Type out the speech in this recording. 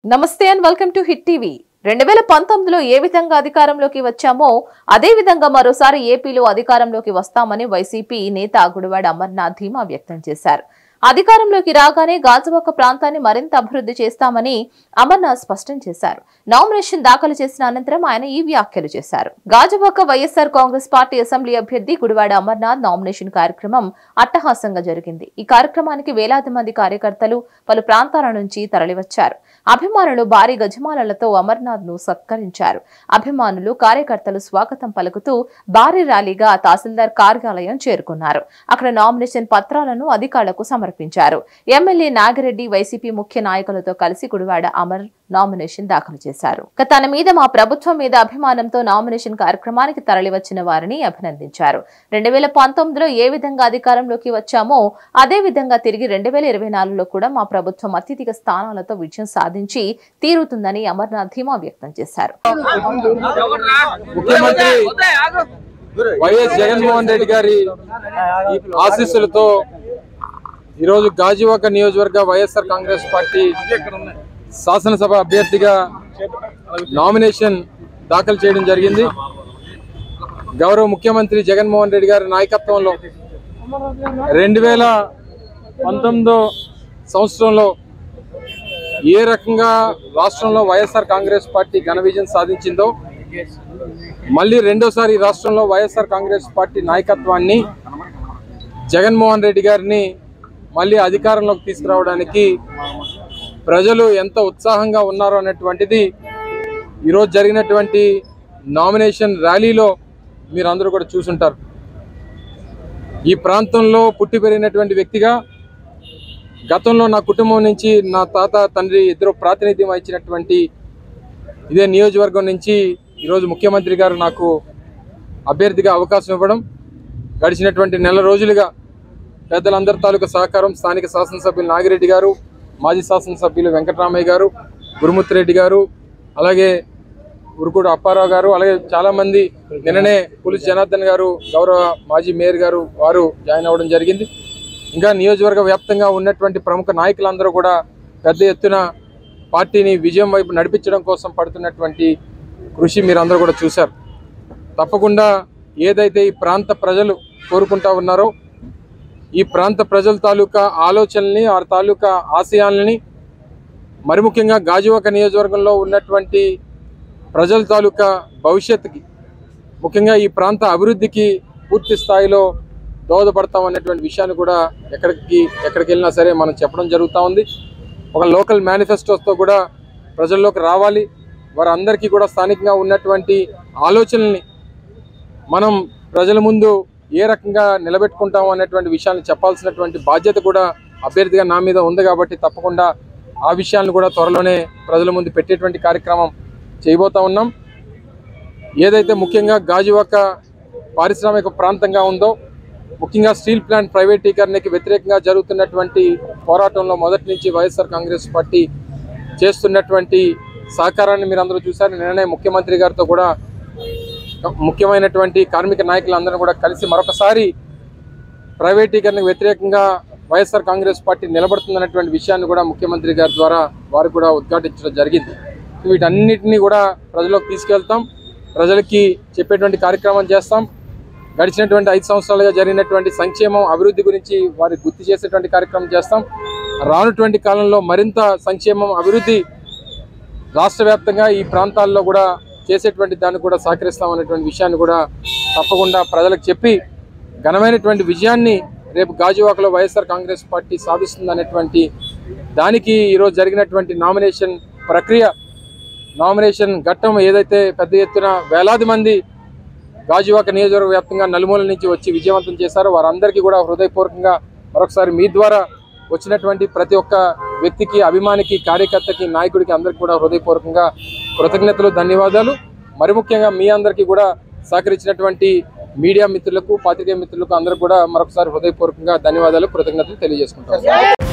నమస్తే and welcome to hit TV 2019లో ఏ విధంగా అధికారంలోకి వచ్చామో అదే విధంగా మరోసారి ఏపీలో అధికారంలోకి వస్తామని వైసీపీ నేత గుడివాడ అమర్నాథ్ ధీమా వ్యక్తం చేశారు. అధికారంలోకి రాగానే గాజువాక ప్రాంతాన్ని మరింత అభివృద్ధి చేస్తామని అమర్నాథ్ స్పష్టం చేశారు. నామినేషన్ దాఖలు చేసిన అనంతరం ఆయన ఈ వ్యాఖ్యలు చేశారు. గాజువాక వైఎస్ఆర్ కాంగ్రెస్ పార్టీ అసెంబ్లీ అభ్యర్థి గుడివాడ అమర్నాథ్ నామినేషన్ కార్యక్రమం అట్టహాసంగా జరిగింది. ఈ కార్యక్రమానికి వేలాది మంది కార్యకర్తలు పలు ప్రాంతాల నుంచి తరలివచ్చారు. అభిమానులు భారీ గజమాలలతో అమర్నాథ్ ను సత్కరించారు. అభిమానులు కార్యకర్తలు స్వాగతం పలుకుతూ భారీ ర్యాలీగా తహసీల్దార్ కార్యాలయం చేరుకున్నారు. అక్కడ నామినేషన్ పత్రాలను అధికారులకు సమర్పించారు. ఎమ్మెల్యే నాగిరెడ్డి వైసీపీ ముఖ్య నాయకులతో కలిసి గుడివాడ అమర్ నామినేషన్ దాఖలు చేశారు. తన మీద మా ప్రభుత్వం మీద అభిమానంతో నామినేషన్ కార్యక్రమానికి తరలివచ్చిన వారిని అభినందించారు. 2019లో ఏ విధంగా అధికారంలోకి వచ్చామో అదే విధంగా తిరిగి 2024లో కూడా మా ప్రభుత్వం అత్యధిక స్థానాలతో విజయం సాధించి తీరుతుందని అమర్నాథ్ ధీమా వ్యక్తం చేశారు. వైఎస్ జగన్మోహన్ రెడ్డి గారి ఆశీస్సులతో ఈరోజు గాజువాక నియోజకవర్గ వైఎస్ఆర్ కాంగ్రెస్ పార్టీ శాసనసభ అభ్యర్థిగా నామినేషన్ దాఖలు చేయడం జరిగింది. గౌరవ ముఖ్యమంత్రి జగన్మోహన్ రెడ్డి గారి నాయకత్వంలో 2019 సంవత్సరంలో ఏ రకంగా రాష్ట్రంలో వైఎస్ఆర్ కాంగ్రెస్ పార్టీ ఘన విజయం సాధించిందో మళ్ళీ రెండోసారి రాష్ట్రంలో వైఎస్ఆర్ కాంగ్రెస్ పార్టీ నాయకత్వాన్ని జగన్మోహన్ రెడ్డి గారిని మళ్ళీ అధికారంలోకి తీసుకురావడానికి ప్రజలు ఎంత ఉత్సాహంగా ఉన్నారో అనేటువంటిది ఈరోజు జరిగినటువంటి నామినేషన్ ర్యాలీలో మీరందరూ కూడా చూసుంటారు. ఈ ప్రాంతంలో పుట్టి పెరిగినటువంటి వ్యక్తిగా గతంలో నా కుటుంబం నుంచి నా తాత తండ్రి ఇద్దరు ప్రాతినిధ్యం వహించినటువంటి ఇదే నియోజకవర్గం నుంచి ఈరోజు ముఖ్యమంత్రి గారు నాకు అభ్యర్థిగా అవకాశం ఇవ్వడం, గడిచినటువంటి నెల రోజులుగా పెద్దలందరి తాలూకా సహకారం, స్థానిక శాసనసభ్యులు నాగిరెడ్డి గారు, మాజీ శాసనసభ్యులు వెంకటరామయ్య గారు, గురుమూర్తిరెడ్డి గారు, అలాగే ఉరుకుడు అప్పారావు గారు, అలాగే చాలామంది నిన్ననే పులిస్ జనార్దన్ గారు, గౌరవ మాజీ మేయర్ గారు వారు జాయిన్ అవ్వడం జరిగింది. ఇంకా నియోజకవర్గ వ్యాప్తంగా ఉన్నటువంటి ప్రముఖ నాయకులందరూ కూడా పెద్ద ఎత్తున పార్టీని విజయం వైపు నడిపించడం కోసం పడుతున్నటువంటి కృషి మీరందరూ కూడా చూశారు. తప్పకుండా ఏదైతే ఈ ప్రాంత ప్రజలు కోరుకుంటా ఉన్నారో ఈ ప్రాంత ప్రజల తాలూకా ఆలోచనల్ని, ఆ తాలూకా ఆశయాలని, మరి ముఖ్యంగా గాజువాక నియోజకవర్గంలో ఉన్నటువంటి ప్రజల తాలూకా భవిష్యత్తుకి, ముఖ్యంగా ఈ ప్రాంత అభివృద్ధికి పూర్తి స్థాయిలో దోహదపడతామన్నటువంటి విషయాన్ని కూడా ఎక్కడికి వెళ్ళినా సరే మనం చెప్పడం జరుగుతూ ఉంది. ఒక లోకల్ మేనిఫెస్టోస్తో కూడా ప్రజల్లోకి రావాలి. వారందరికీ కూడా స్థానికంగా ఉన్నటువంటి ఆలోచనల్ని మనం ప్రజల ముందు ఏ రకంగా నిలబెట్టుకుంటాం అనేటువంటి విషయాన్ని చెప్పాల్సినటువంటి బాధ్యత కూడా అభ్యర్థిగా నా మీద ఉంది. కాబట్టి తప్పకుండా ఆ విషయాలను కూడా త్వరలోనే ప్రజల ముందు పెట్టేటువంటి కార్యక్రమం చేయబోతా ఉన్నాం. ఏదైతే ముఖ్యంగా గాజువాక పారిశ్రామిక ప్రాంతంగా ఉందో, ముఖ్యంగా స్టీల్ ప్లాంట్ ప్రైవేటీకరణకి వ్యతిరేకంగా జరుగుతున్నటువంటి పోరాటంలో మొదటి నుంచి వైఎస్ఆర్ కాంగ్రెస్ పార్టీ చేస్తున్నటువంటి సహకారాన్ని మీరందరూ చూశారు. నిన్ననే ముఖ్యమంత్రి గారితో కూడా ముఖ్యమైనటువంటి కార్మిక నాయకులందరూ కూడా కలిసి మరొకసారి ప్రైవేటీకరణకు వ్యతిరేకంగా వైఎస్ఆర్ కాంగ్రెస్ పార్టీ నిలబడుతుందన్నటువంటి విషయాన్ని కూడా ముఖ్యమంత్రి గారి ద్వారా వారు కూడా ఉద్ఘాటించడం జరిగింది. వీటన్నిటినీ కూడా ప్రజలకు తీసుకెళ్తాం, ప్రజలకి చెప్పేటువంటి కార్యక్రమం చేస్తాం. గడిచినటువంటి 5 సంవత్సరాలుగా జరిగినటువంటి సంక్షేమం, అభివృద్ధి గురించి వారికి గుర్తు చేసేటువంటి కార్యక్రమం చేస్తాం. రానుటువంటి కాలంలో మరింత సంక్షేమం, అభివృద్ధి రాష్ట్ర వ్యాప్తంగా ఈ ప్రాంతాల్లో కూడా చేసేటువంటి దాన్ని కూడా సహకరిస్తామనేటువంటి విషయాన్ని కూడా తప్పకుండా ప్రజలకు చెప్పి ఘనమైనటువంటి విజయాన్ని రేపు గాజువాకలో వైఎస్ఆర్ కాంగ్రెస్ పార్టీ సాధిస్తుందనేటువంటి దానికి ఈరోజు జరిగినటువంటి నామినేషన్ ప్రక్రియ, నామినేషన్ ఘట్టం ఏదైతే పెద్ద ఎత్తున వేలాది మంది గాజువాక నియోజకవర్గ వ్యాప్తంగా నలుమూలల నుంచి వచ్చి విజయవంతం చేశారో వారందరికీ కూడా హృదయపూర్వకంగా మరొకసారి మీ ద్వారా వచ్చినటువంటి ప్రతి ఒక్క వ్యక్తికి, అభిమానికి, కార్యకర్తకి, నాయకుడికి అందరికీ కూడా హృదయపూర్వకంగా కృతజ్ఞతలు, ధన్యవాదాలు. మరి ముఖ్యంగా మీ అందరికీ కూడా సహకరించినటువంటి మీడియా మిత్రులకు, పాత్రికేయ మిత్రులకు అందరికీ కూడా మరొకసారి హృదయపూర్వకంగా ధన్యవాదాలు, కృతజ్ఞతలు తెలియజేసుకుంటాం.